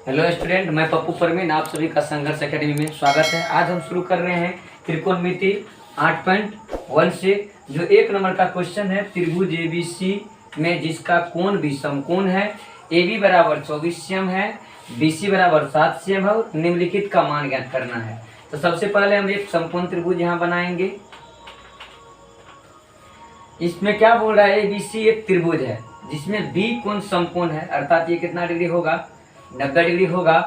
Hello student, मैं पप्पू परवीन, आप सभी का संघर्ष एकेडमी में स्वागत है। आज हम शुरू कर रहे हैं त्रिकोणमिति 8.1 से, जो 1 नंबर का क्वेश्चन है। त्रिभुज एबीसी में जिसका कोण भी समकोण है, AB बराबर 24 cm है, BC बराबर 7 cm है और निम्नलिखित का मान ज्ञात करना है। तो सबसे पहले हम एक समकोण त्रिभुज यहाँ बनाएंगे। इसमें क्या बोल रहा है, ABC एक त्रिभुज है जिसमें B कोण समकोण है, अर्थात ये कितना डिग्री होगा, 90 डिग्री होगा।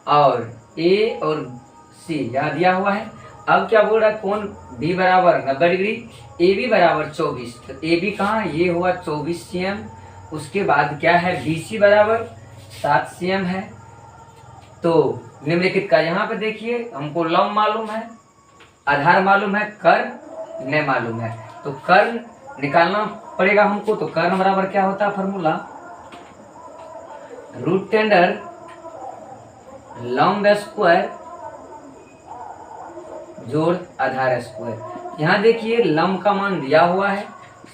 और A और C यहाँ दिया हुआ है। अब क्या बोल रहा है, कोण B बराबर 90 डिग्री, AB बराबर 24। तो AB कहाँ है, ये हुआ 24 cm। उसके बाद क्या है, BC बराबर 7 cm है। तो निम्नलिखित का यहाँ पे देखिए, हमको लंब मालूम है, आधार मालूम है, कर्ण नहीं मालूम है। तो कर्ण निकालना पड़ेगा हमको। तो कर्ण बराबर क्या होता है, फॉर्मूला √10 लंब स्क्वायर जोड़ आधार स्क्वायर। यहाँ देखिए लंब का मान दिया हुआ है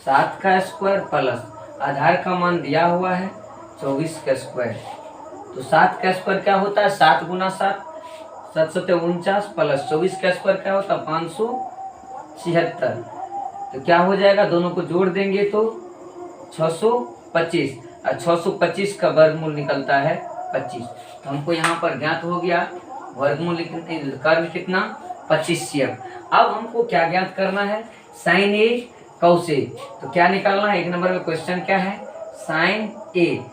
7 का स्क्वायर प्लस आधार का मान दिया हुआ है 24 का स्क्वायर। तो 7 का स्क्वायर क्या होता है, 7 गुना 7 749 प्लस 24 का स्क्वायर क्या होता है 576। तो क्या हो जाएगा, दोनों को जोड़ देंगे तो 625 और 625 का वर्गमूल निकलता है 25। तो हमको यहाँ पर ज्ञात हो गया वर्गमूल कर्ण कितना, 25 cm। अब हमको क्या ज्ञात करना है, साइन ए कॉस ए। तो क्या निकालना है, 1 नंबर में क्वेश्चन क्या है, साइन ए।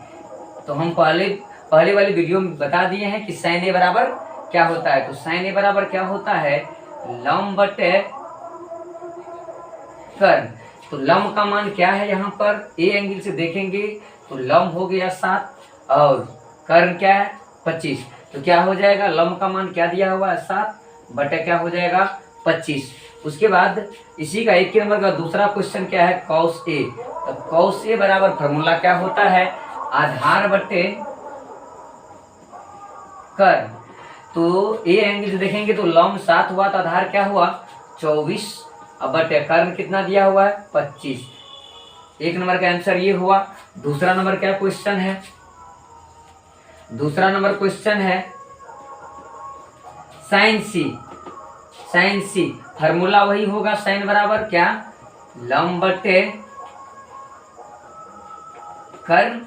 तो हम पहले वाली वीडियो में बता दिए हैं कि साइन ए बराबर क्या होता है। तो साइन ए बराबर क्या होता है, लंब बटे कर्ण। तो लंब का मान क्या है, यहाँ पर ए एंगल से देखेंगे तो लंब हो गया 7 और कर्ण क्या है 25। तो क्या हो जाएगा, लंब का मान क्या दिया हुआ है 7 बटे क्या हो जाएगा 25। उसके बाद इसी का 1 नंबर का दूसरा क्वेश्चन क्या है, कॉस ए। तो कॉस ए बराबर फॉर्मूला क्या होता है, आधार बटे कर्ण। तो ए एंगल से देखेंगे तो लंब 7 हुआ तो आधार क्या हुआ 24 अब बटे कर्ण कितना दिया हुआ है 25। 1 नंबर का आंसर ये हुआ। दूसरा नंबर क्या क्वेश्चन है, दूसरा नंबर क्वेश्चन है साइन सी। साइन सी फार्मूला वही होगा, साइन बराबर क्या, लंब बटे कर्ण,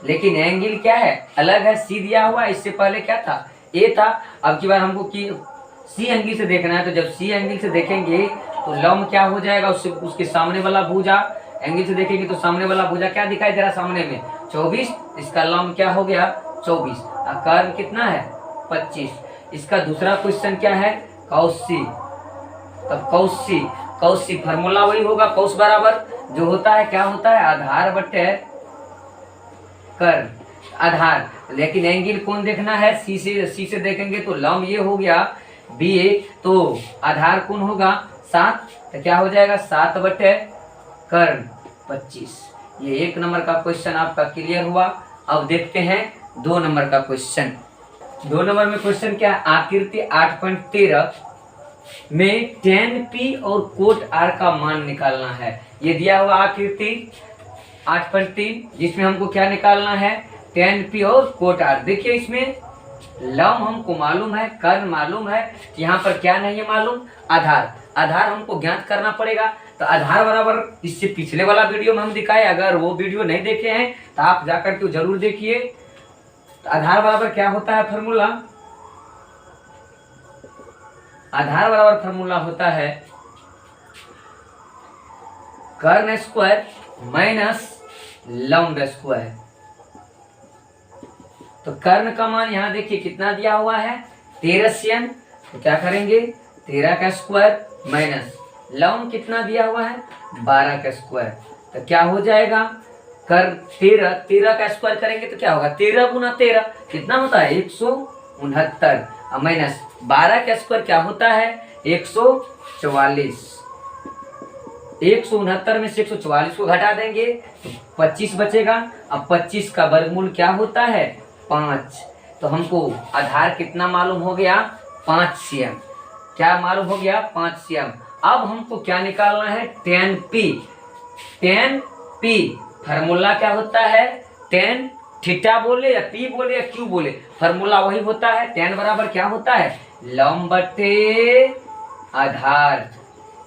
लेकिन एंगल क्या है अलग है, सी दिया हुआ। इससे पहले क्या था, ए था। अब की बार हमको कि सी एंगल से देखना है। तो जब सी एंगल से देखेंगे तो लंब क्या हो जाएगा, उसके सामने वाला भुजा एंगल से देखेंगे तो सामने वाला भुजा क्या दिखाई दे रहा सामने में 24। इसका लंब क्या हो गया 24 और कर्ण कितना है 25। इसका दूसरा क्वेश्चन क्या है, कॉस सी। तब कॉस सी फार्मूला वही होगा, कॉस बराबर जो होता है क्या होता है, आधार बटे कर्ण। आधार, लेकिन एंगल कौन देखना है, सी से देखेंगे तो लंब ये हो गया बी ए, तो आधार कौन होगा 7। तो क्या हो जाएगा 7 बटे कर्ण 25। ये 1 नंबर का क्वेश्चन आपका क्लियर हुआ। अब देखते हैं 2 नंबर का क्वेश्चन। 2 नंबर में क्वेश्चन क्या है, आकृति 8.13 में tan P और कोट R का मान निकालना है। ये दिया हुआ आकृति 8.3 जिसमें हमको क्या निकालना है, tan P और कोट R। देखिए इसमें लंब हमको मालूम है, कर्ण मालूम है, यहाँ पर क्या नहीं है मालूम, आधार। आधार हमको ज्ञात करना पड़ेगा। तो आधार बराबर इससे पिछले वाला वीडियो में हम दिखाए, अगर वो वीडियो नहीं देखे हैं तो आप जाकर के जरूर देखिए। तो आधार बराबर क्या होता है फॉर्मूला, आधार बराबर फॉर्मूला होता है कर्ण स्क्वायर माइनस लंब स्क्वायर। तो कर्ण का मान यहाँ देखिए कितना दिया हुआ है 13 cm। तो क्या करेंगे 13 का स्क्वायर माइनस लंब कितना दिया हुआ है 12 का स्क्वायर। तो क्या हो जाएगा, कर्ण 13 का स्क्वायर करेंगे तो क्या होगा 13 गुना 13 कितना होता है 169 और माइनस 12 का स्क्वायर क्या होता है 144। 169 में से 144 को घटा देंगे तो 25 बचेगा। अब 25 का वर्गमूल क्या होता है 5। तो हमको आधार कितना मालूम हो गया 5 cm। क्या मालूम हो गया 5 cm। अब हमको क्या निकालना है, tan P। tan P formula क्या होता है, tan थीटा बोले या पी बोले या क्यू बोले, फॉर्मूला वही होता है। tan बराबर क्या होता है, लंब बटे आधार।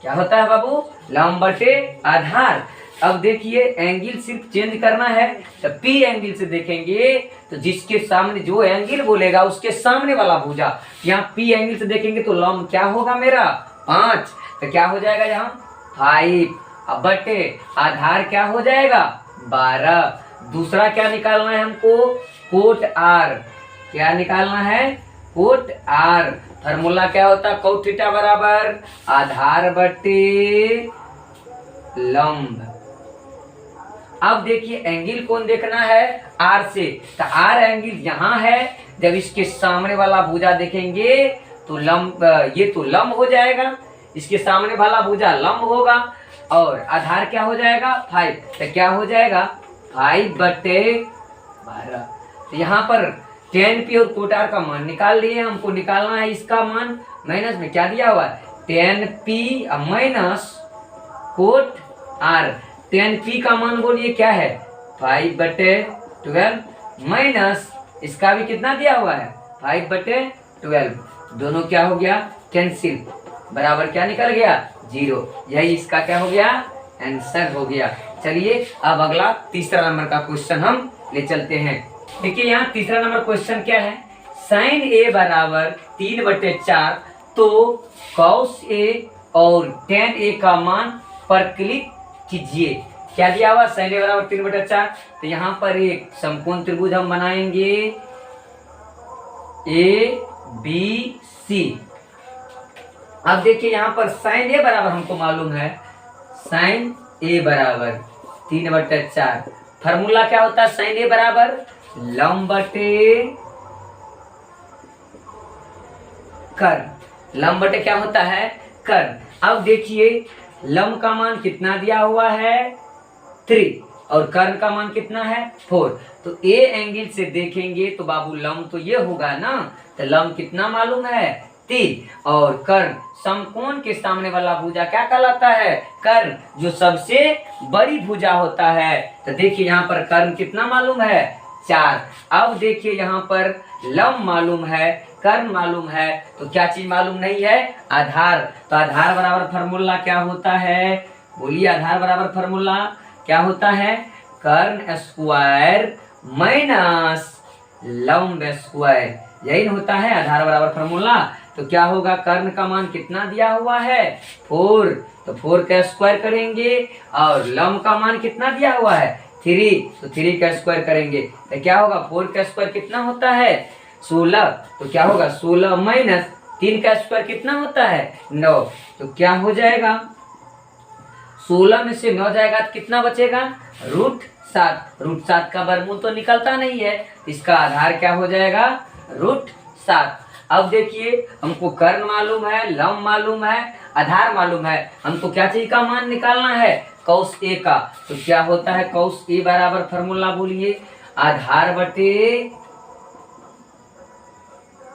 क्या होता है बाबू, लंब बटे आधार। अब देखिए एंगल सिर्फ चेंज करना है, तो P एंगल से देखेंगे तो जिसके सामने जो एंगल बोलेगा उसके सामने वाला भुजा, यहाँ P एंगल से देखेंगे तो लंब क्या होगा मेरा 5, तो क्या हो जाएगा यहाँ 5। अब बटे आधार क्या हो जाएगा 12। दूसरा क्या निकालना है हमको, कोट R। क्या निकालना है, कोट R। फॉर्मूला क्या होता है, कोट थीटा बराबर आधार बटे लंब। अब देखिए एंगल कौन देखना है, R से, तो R एंगल यहाँ है। जब इसके सामने वाला भुजा देखेंगे तो लंब, ये तो लंब हो जाएगा, इसके सामने वाला भुजा लंब होगा, और आधार क्या हो जाएगा 5, तो क्या हो जाएगा 5 बटे 12। तो यहाँ पर tan P और कोट R का मान निकाल लिए, हमको निकालना है इसका मान। माइनस में क्या दिया हुआ है, tan P minus cot R। tan P का मान बोलिए क्या है 5 बटे 12 माइनस इसका भी कितना दिया हुआ है 5 बटे 12। दोनों क्या हो गया कैंसिल, बराबर क्या निकल गया 0। यही इसका क्या हो गया आंसर हो गया। चलिए अब अगला तीसरा नंबर का क्वेश्चन हम ले चलते हैं। देखिए यहाँ तीसरा नंबर क्वेश्चन क्या है, sin A बराबर 3 बटे 4, तो cos A और tan A का मान पर क्लिक कीजिए। क्या दिया हुआ, sin A बराबर 3 बटे 4, तो यहाँ पर एक समकोण त्रिभुज हम बनाएंगे ABC। अब देखिए यहाँ पर sin A बराबर हमको मालूम है, sin A बराबर 3 बटे 4। फॉर्मूला क्या होता है, sin A बराबर लंब बटे कर्ण। लंब बटे क्या होता है कर्ण। अब देखिए लंब का मान कितना दिया हुआ है 3 और कर्ण का मान कितना है 4, तो A एंगल से देखेंगे तो बाबू लंब तो ये होगा ना, तो लंब कितना मालूम है 3, और कर्ण समकोण के सामने वाला भुजा क्या कहलाता है कर्ण, जो सबसे बड़ी भुजा होता है। तो देखिए यहाँ पर कर्ण कितना मालूम है 4। अब देखिए यहाँ पर लंब मालूम है, कर्ण मालूम है, तो क्या चीज मालूम नहीं है, आधार। तो आधार बराबर फॉर्मूला क्या होता है, बोलिए आधार बराबर फॉर्मूला क्या होता है, कर्ण स्क्वायर माइनस लंब स्क्वायर, यही होता है आधार बराबर फॉर्मूला। तो क्या होगा, कर्ण का मान कितना दिया हुआ है 4, तो 4 का स्क्वायर करेंगे, और लंब का मान कितना दिया हुआ है 3, तो 3 का स्क्वायर करेंगे, तो क्या होगा 4 का स्क्वायर कितना होता है 16, तो क्या होगा 16 माइनस 3 का स्क्वायर कितना होता है 9, तो क्या हो जाएगा 16 में से 9 जाएगा तो कितना बचेगा √7। √7 का वर्गमूल तो निकलता नहीं है, इसका आधार क्या हो जाएगा √7। अब देखिए हमको कर्ण मालूम है, लंब मालूम है, आधार मालूम है, हमको क्या चीज का मान निकालना है cos A का। तो क्या होता है cos A बराबर फॉर्मूला बोलिए आधार बटे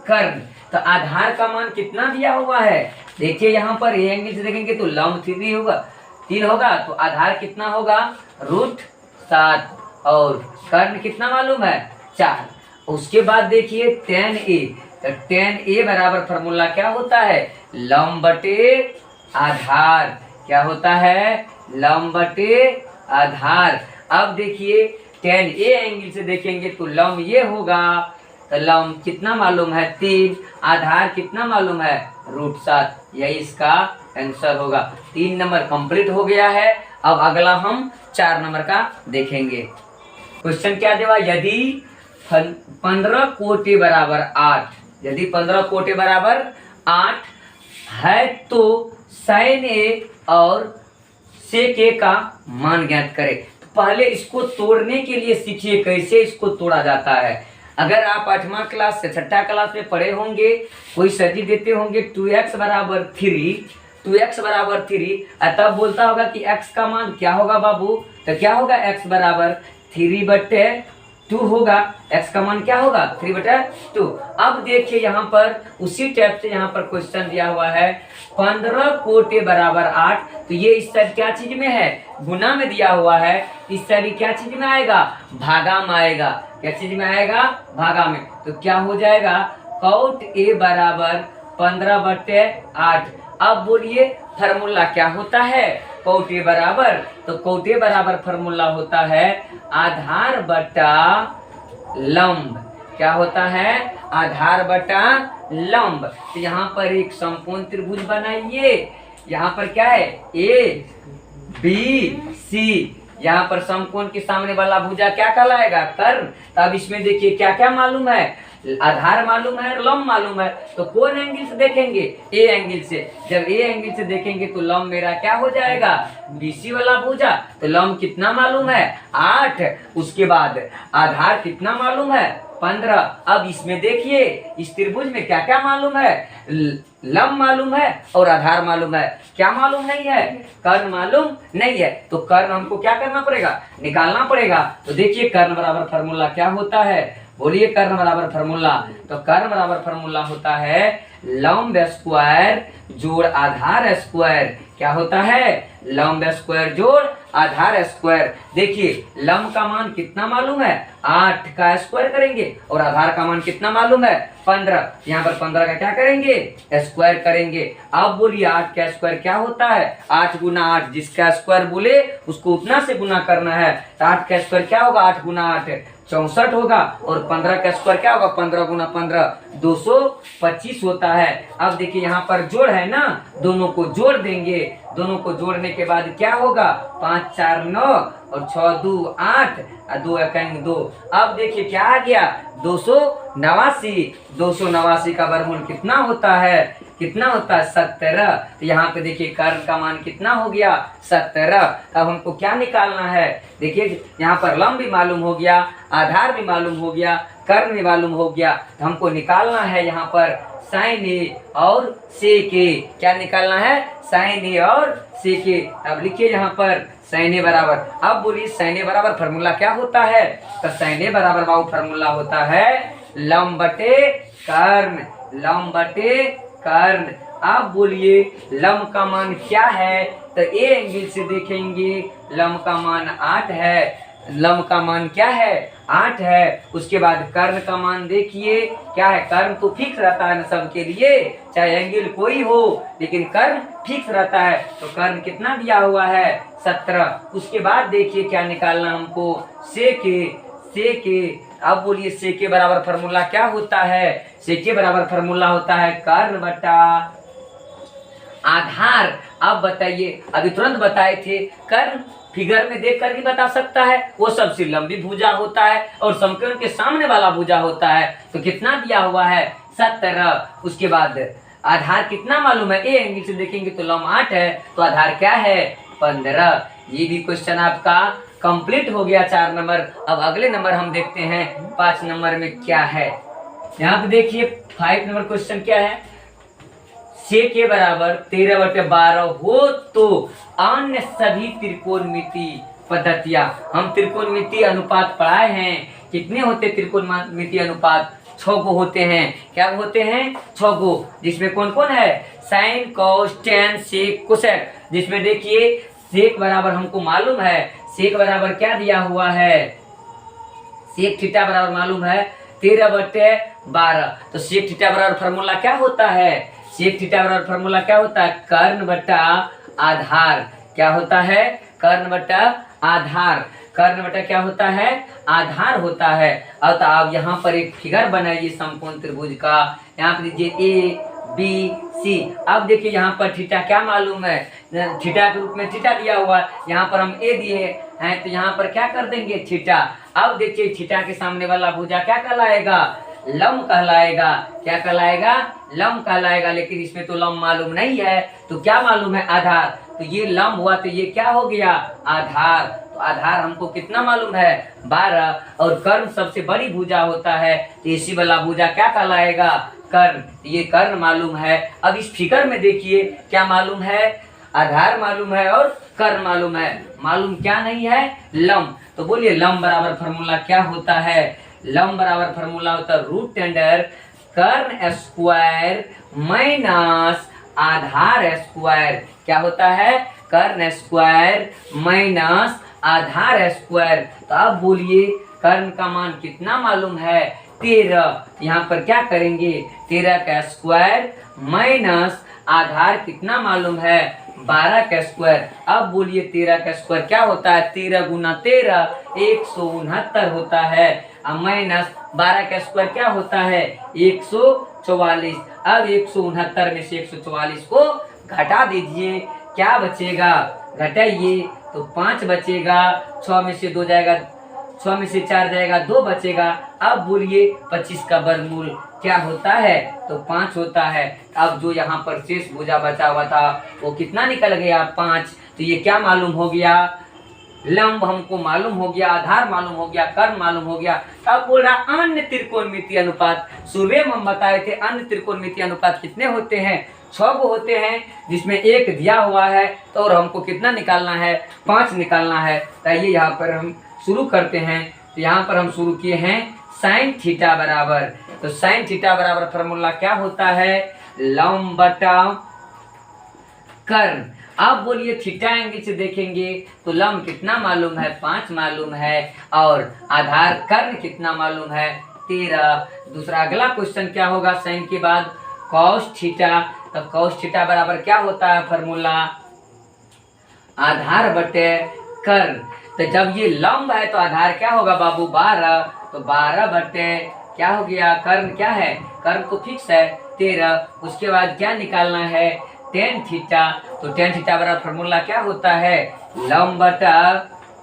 कर्ण। तो आधार का मान कितना दिया हुआ है, देखिए यहाँ पर A एंगल से देखेंगे तो लंब 3 होगा, 3 होगा, तो आधार कितना होगा √7, और कर्ण कितना मालूम है 4। उसके बाद देखिए tan A, तो tan A बराबर फॉर्मूला क्या होता है लंब बटे आधार। क्या होता है लंब बटे आधार। अब देखिए tan A एंगल से देखेंगे तो लंब ये होगा, तो लंब कितना मालूम है 3, आधार कितना मालूम है √7, यही इसका आंसर होगा। 3 नंबर कंप्लीट हो गया है। अब अगला हम 4 नंबर का देखेंगे। क्वेश्चन क्या देवा, यदि 15 कोटि बराबर 8, यदि 15 कोटि बराबर 8 है तो sin A और sec A का मान ज्ञात करें। तो पहले इसको तोड़ने के लिए सीखिए कैसे इसको तोड़ा जाता है। अगर आप 8वां क्लास से 6ठा क्लास में पढ़े होंगे, कोई सदी देते होंगे 2x बराबर 3, 2x बराबर 3, तब बोलता होगा कि x का मान क्या होगा बाबू, तो क्या होगा x बराबर 3 बटे 2 होगा, x का मान क्या होगा 3/2। अब देखिए यहाँ पर उसी टाइप से यहाँ पर क्वेश्चन दिया हुआ है 15 कोटे बराबर 8, तो ये इस साइड क्या चीज में है, गुना में दिया हुआ है, इस साइड क्या चीज में आएगा, भागा में आएगा। क्या चीज में आएगा, भागा में। तो क्या हो जाएगा, कौट a बराबर 15/8। अब बोलिए फार्मूला क्या होता है, कौट a बराबर, तो कौट a बराबर फार्मूला होता है आधार बटा लंब। क्या होता है, आधार बटा लंब। तो यहाँ पर एक समकोण त्रिभुज बनाइए, यहाँ पर क्या है ए बी सी, यहाँ पर समकोण के सामने वाला भुजा क्या कहलाएगा, कर्ण। तो अब इसमें देखिए क्या क्या मालूम है, आधार मालूम है और लंब मालूम है। तो कौन एंगल से देखेंगे, ए एंगल से। जब ए एंगल से देखेंगे तो लंब मेरा क्या हो जाएगा, बीसी वाला भुजा। तो लंब कितना मालूम है 8, उसके बाद आधार कितना मालूम है 15। अब इसमें देखिए इस त्रिभुज में क्या क्या मालूम है, लंब मालूम है और आधार मालूम है, क्या मालूम नहीं है, कर्ण मालूम नहीं है। तो कर्ण हमको क्या करना पड़ेगा, निकालना पड़ेगा। तो देखिए कर्ण बराबर फार्मूला क्या होता है, बोलिए कर्ण बराबर फार्मूला। तो कर्ण बराबर फार्मूला होता है लंब स्क्वायर जोड़ आधार स्क्वायर। क्या होता है, लंब स्क्वायर जोड़ आधार स्क्वायर। देखिए लंब का मान कितना मालूम है 8 का स्क्वायर करेंगे और आधार का मान कितना मालूम है 15। यहाँ पर 15 का क्या करेंगे, स्क्वायर करेंगे। अब बोलिए 8 का स्क्वायर क्या होता है, 8 गुना 8, जिसका स्क्वायर बोले उसको उतना से गुना करना है। तो 8 का स्क्वायर क्या होगा, 8 गुना 8 64 होगा, और 15 का स्क्वायर क्या होगा, 15 गुना 15 225 होता है। अब देखिए यहाँ पर जोड़ है ना, दोनों को जोड़ देंगे, दोनों को जोड़ने के बाद क्या होगा 5 4 9 और 6 2 8 और 2 1 2। अब देखिए क्या आ गया 289। 289 का वर्गमूल कितना होता है, कितना होता है 17। तो यहाँ पे देखिए कर्ण का मान कितना हो गया 17। अब हमको क्या निकालना है, देखिए यहाँ पर लंब भी मालूम हो गया, आधार भी मालूम हो गया, कर्ण भी मालूम हो गया। तो हमको निकालना है यहाँ पर साइन ए और सेक ए। क्या निकालना है, साइन ए और सेक ए। अब लिखिए यहाँ पर साइन ए बराबर, अब बोलिए साइन ए बराबर फार्मूला क्या होता है। तो साइन ए बराबर बाबू फार्मूला होता है लंब बटे कर्ण, लंब बटे कर्ण। अब बोलिए लंब का मान क्या है, तो ए एंगल से देखेंगे लंब का मान 8 है, लंब का मान क्या है 8 है। उसके बाद कर्ण का मान देखिए क्या है, कर्ण तो फिक्स रहता है ना सबके लिए, चाहे एंगल कोई हो लेकिन कर्ण फिक्स रहता है। तो कर्ण कितना दिया हुआ है 17। उसके बाद देखिए क्या निकालना हमको, सेक ए, सेक ए। अब बोलिए सेक ए बराबर फार्मूला क्या होता है, सेक ए बराबर फार्मूला होता है कर्ण बटा आधार। अब बताइए, अभी तुरंत बताए थे कर्ण फिगर में देख कर भी बता सकता है, वो सबसे लंबी भुजा होता है और समकोण के सामने वाला भुजा होता है। तो कितना दिया हुआ है 17। उसके बाद आधार कितना मालूम है, ए एंगल से देखेंगे तो लंब 8 है, तो आधार क्या है 15। ये भी क्वेश्चन आपका कंप्लीट हो गया 4 नंबर। अब अगले नंबर हम देखते हैं 5 नंबर में क्या है। यहाँ पे देखिए 5 नंबर क्वेश्चन क्या है, सेक ए बराबर 13/12 हो तो अन्य सभी त्रिकोणमिति पद्धतियां। हम त्रिकोणमिति अनुपात पढ़ाए हैं, कितने होते त्रिकोणमिति अनुपात, 6 गो होते हैं। क्या होते हैं 6 गो, जिसमें कौन कौन है, sine cos tan sec cosec. जिसमें देखिए सेक बराबर हमको मालूम है, सेक बराबर क्या दिया हुआ है, सेक थीटा बराबर मालूम है 13/12। तो सेक थीटा बराबर फार्मूला क्या होता है, सेक थीटा बराबर फार्मूला क्या होता है कर्ण बटा आधार। क्या होता है, कर्ण बटा आधार। कर्ण बटा क्या होता है, आधार होता है। अब तो आप यहाँ पर एक फिगर बनाइए समकोण त्रिभुज का, यहाँ पर दीजिए ए बी सी। अब देखिए यहाँ पर थीटा क्या मालूम है, थीटा के रूप में थीटा दिया हुआ है, यहाँ पर हम ए दिए हैं तो यहाँ पर क्या कर देंगे थीटा। अब देखिए थीटा के सामने वाला भुजा क्या कहलाएगा, लंब कहलाएगा। क्या कहलाएगा, लंब कहलाएगा। लेकिन इसमें तो लंब मालूम नहीं है, तो क्या मालूम है आधार। तो ये लंब हुआ तो ये क्या हो गया आधार। तो आधार हमको कितना मालूम है 12। और कर्ण सबसे बड़ी भुजा होता है, तो इसी वाला भुजा क्या कहलाएगा कर्ण। ये कर्ण मालूम है। अब इस फिगर में देखिए क्या मालूम है, आधार मालूम है और कर्ण मालूम है, मालूम क्या नहीं है, लंब। तो बोलिए लंब बराबर फॉर्मूला क्या होता है, लंब बराबर फॉर्मूला होता है रूट अंडर कर्ण स्क्वायर माइनस आधार स्क्वायर। क्या होता है, कर्ण स्क्वायर माइनस आधार स्क्वायर। तो अब बोलिए कर्ण का मान कितना मालूम है, 13। यहाँ पर क्या करेंगे, 13 का स्क्वायर माइनस आधार कितना मालूम है, 12 का स्क्वायर। अब बोलिए 13 का स्क्वायर क्या होता है, 13 गुना 13 169 होता है। अब माइनस 12 का स्क्वायर क्या होता है, 144। अब 169 में से 144 को घटा दीजिए, क्या बचेगा, घटाइए तो 5 बचेगा, 6 में से 2 जाएगा, 6 में से 4 जाएगा, 2 बचेगा। अब बोलिए 25 का वर्गमूल क्या होता है, तो 5 होता है। अब जो यहाँ पर शेष भुजा बचा हुआ था वो कितना निकल गया, 5। तो ये क्या मालूम हो गया, लंब हमको मालूम हो गया, आधार मालूम हो गया, कर्ण मालूम हो गया। अब बोल रहा अन्य त्रिकोणमितीय अनुपात। सुबह में हम बताए थे अन्य त्रिकोणमितीय अनुपात कितने होते हैं, 6 को होते हैं, जिसमें एक दिया हुआ है तो और हमको कितना निकालना है, 5 निकालना है। तो ये यहाँ पर हम शुरू करते हैं। तो यहाँ पर हम शुरू किए हैं साइन थीटा बराबर, तो साइन थीटा बराबर फॉर्मूला क्या होता है, लंब बटा कर्ण। अब बोलिए थीटा एंगल से देखेंगे तो लंब कितना मालूम है, 5 मालूम है, और आधार कर्ण कितना मालूम है, 13। दूसरा अगला क्वेश्चन क्या होगा, साइन के बाद कॉस थीटा। तो कॉस थीटा बराबर क्या होता है फॉर्मूला, आधार बटे कर्ण। तो जब ये लंब है तो आधार क्या होगा बाबू, 12। तो 12 बटे क्या हो गया, कर्ण क्या है, कर्ण तो फिक्स है 13। उसके बाद क्या निकालना है, टेन थीटा। तो टेन थीटा बराबर फॉर्मूला क्या होता है, लंब बटा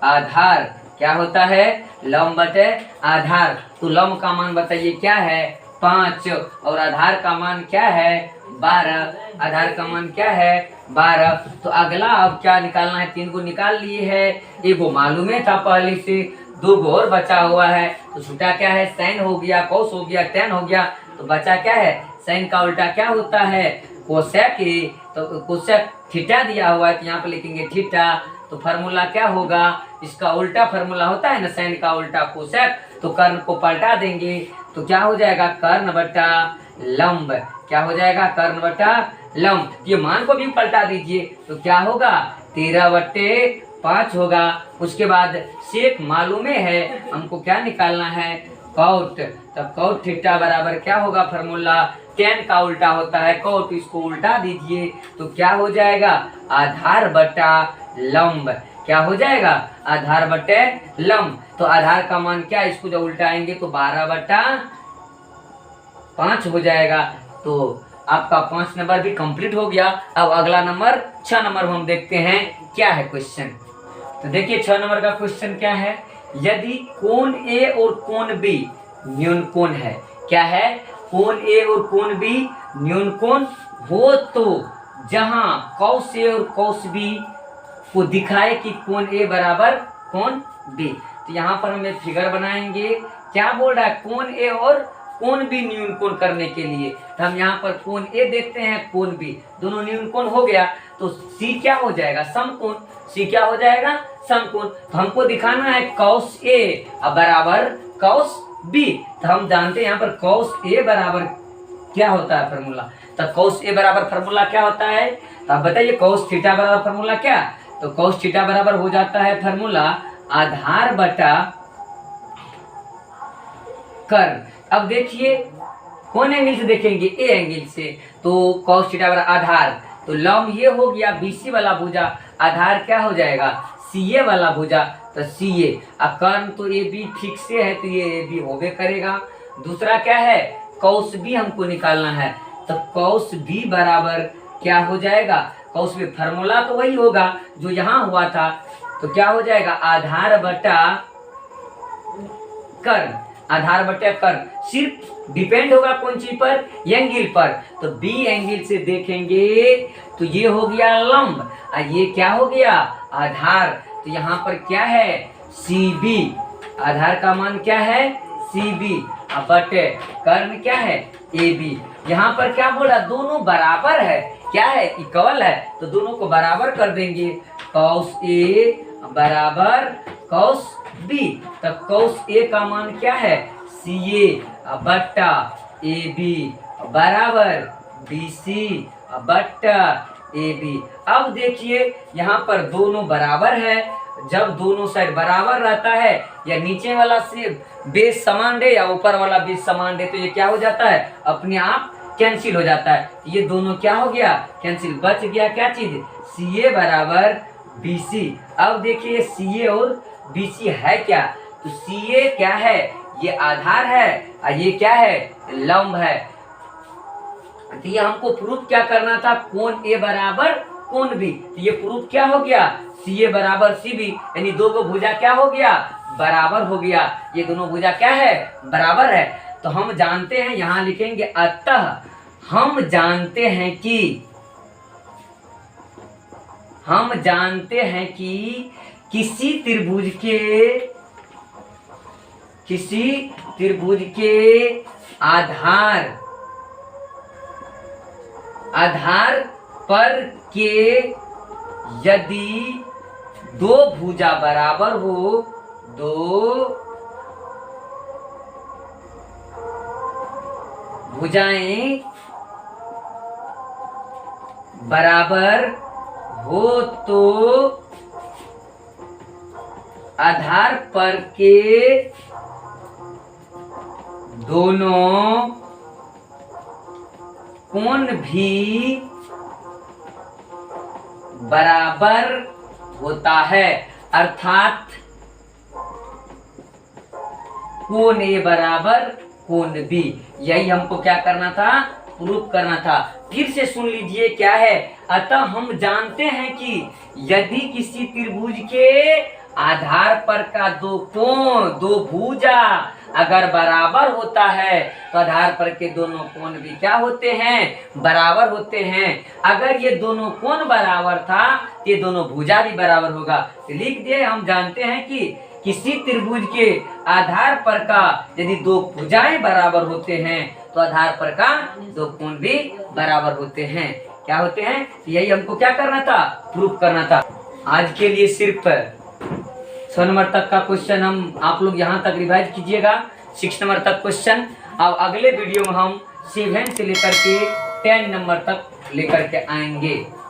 आधार। क्या होता है, लंब बटे आधार। तो लंब का मान बताइए क्या है, 5, और आधार का मान क्या है, 12। आधार का मान क्या है, 12। तो अगला अब क्या निकालना है, 3 को निकाल लिए है, एक वो मालूम था पहले से, 2 को और बचा हुआ है। तो छूटा क्या है, साइन हो गया, कॉस हो गया, टेन हो गया, तो बचा क्या है, साइन का उल्टा क्या होता है, कोसेक। तो कोसेक थीटा दिया हुआ है तो यहाँ पे लिखेंगे थीटा। तो फार्मूला क्या होगा, इसका उल्टा फार्मूला होता है ना, साइन का उल्टा कोसेक। तो कर्ण को पलटा देंगे तो क्या हो जाएगा, कर्ण बटा लंब। क्या हो जाएगा, कर्ण बटा लंब। ये मान को भी पलटा दीजिए तो क्या होगा, 13/5 होगा। उसके बाद सेक मालूमे है, हमको क्या निकालना है, कॉट। तब कॉट थीटा बराबर क्या होगा फॉर्मूला, टेन का उल्टा होता है कॉट, इसको उल्टा दीजिए तो क्या हो जाएगा, आधार बटा लंब। क्या हो जाएगा, आधार बटे लंब। तो आधार का मान क्या, इसको जब उल्टाएंगे तो 12/5 हो जाएगा। तो आपका 5 नंबर भी कंप्लीट हो गया। अब अगला नंबर 6 नंबर हम देखते हैं क्या है क्वेश्चन। तो देखिए 6 नंबर का क्वेश्चन क्या है, यदि कोण ए और कोण बी न्यून कोण है। क्या है, कोण ए और कोण बी न्यून कोण हो तो जहां कॉस ए और कॉस बी को दिखाए कि कोण ए बराबर कोण बी। तो यहाँ पर हम एक फिगर बनाएंगे, क्या बोल रहा है, कोण ए और कोण बी न्यून कोण करने के लिए। तो हम यहाँ पर कोण ए देखते हैं, कोण बी, दोनों न्यून कोण हो गया तो सी क्या हो जाएगा, समकोण। सी क्या हो जाएगा, समकोण। तो हमको दिखाना है कॉस ए बराबर कॉस बी। तो हम जानते हैं यहाँ पर कॉस ए बराबर क्या होता है फॉर्मूला। तो कॉस ए बराबर फॉर्मूला क्या होता है, तो आप बताइए कॉस थीटा बराबर फॉर्मूला क्या। तो कॉस थीटा बराबर हो जाता है फॉर्मूला आधार बटा कर्ण। अब देखिए कौन एंगल से देखेंगे, ए एंगल से। तो कॉस थीटा बराबर आधार, तो लंब ये हो गया बीसी वाला भुजा, आधार क्या हो जाएगा, सीए वाला भुजा। तो सीए, अब कर्ण तो ए बी ठीक से है तो ये ए बी होबे करेगा। दूसरा क्या है, कॉस बी हमको निकालना है। तो कॉस बी बराबर क्या हो जाएगा, कॉस बी फार्मूला तो वही होगा जो यहाँ हुआ था। तो क्या हो जाएगा, आधार बटा कर्ण। आधार बटे कर्ण सिर्फ डिपेंड होगा कौन चीज पर, एंगल पर। तो बी एंगल से देखेंगे तो ये हो गया लंब और ये क्या हो गया, आधार। तो यहाँ पर क्या है, सी बी। आधार का मान क्या है, सी बी, बटे कर्ण क्या है, ए बी। यहाँ पर क्या बोला, दोनों बराबर है, क्या है, इक्वल है, तो दोनों को बराबर कर देंगे। cos A बराबर cos B, तो cos A का मान क्या है, CA बट्टा AB बराबर BC बट्टा AB। अब देखिए यहाँ पर दोनों बराबर है, जब दोनों साइड बराबर रहता है, या नीचे वाला से बेस समान दे या ऊपर वाला बेस समान दे, तो ये क्या हो जाता है, अपने आप कैंसिल हो जाता है। ये दोनों क्या हो गया, कैंसिल, बच गया क्या चीज, CA बराबर BC। अब देखिए CA और BC है क्या, तो CA क्या है, ये आधार है और ये क्या है, लंब है। तो ये हमको प्रूफ क्या करना था, कोण A बराबर कोण B, तो ये प्रूफ क्या हो गया, CA बराबर CB, यानी दो को भुजा क्या हो गया, बराबर हो गया। ये दोनों भुजा क्या है, बराबर है। तो हम जानते हैं, यहां लिखेंगे अतः हम जानते हैं कि किसी त्रिभुज के आधार पर के यदि दो भुजा बराबर हो, दो भुजाएं बराबर हो, तो आधार पर के दोनों कोण भी बराबर होता है, अर्थात कोण A बराबर कोण B। यही हमको क्या करना था, प्रूफ करना था। फिर से सुन लीजिए क्या है, अतः हम जानते हैं कि यदि किसी त्रिभुज के आधार पर का दो कोण, दो भुजा अगर बराबर होता है, तो आधार पर के दोनों कोण भी क्या होते हैं, बराबर होते हैं। अगर ये दोनों कोण बराबर था, ये दोनों भुजा भी बराबर होगा। तो लिख दिए, हम जानते हैं कि किसी त्रिभुज के आधार पर का यदि दो भुजाएं बराबर होते हैं, तो आधार पर का दो कोण भी बराबर होते हैं। क्या होते हैं, यही हमको क्या करना था, प्रूफ करना था। आज के लिए सिर्फ 6 नंबर तक का क्वेश्चन हम आप लोग यहाँ तक रिवाइज कीजिएगा, 6 नंबर तक क्वेश्चन। अब अगले वीडियो में हम 7 से लेकर के 10 नंबर तक लेकर के आएंगे।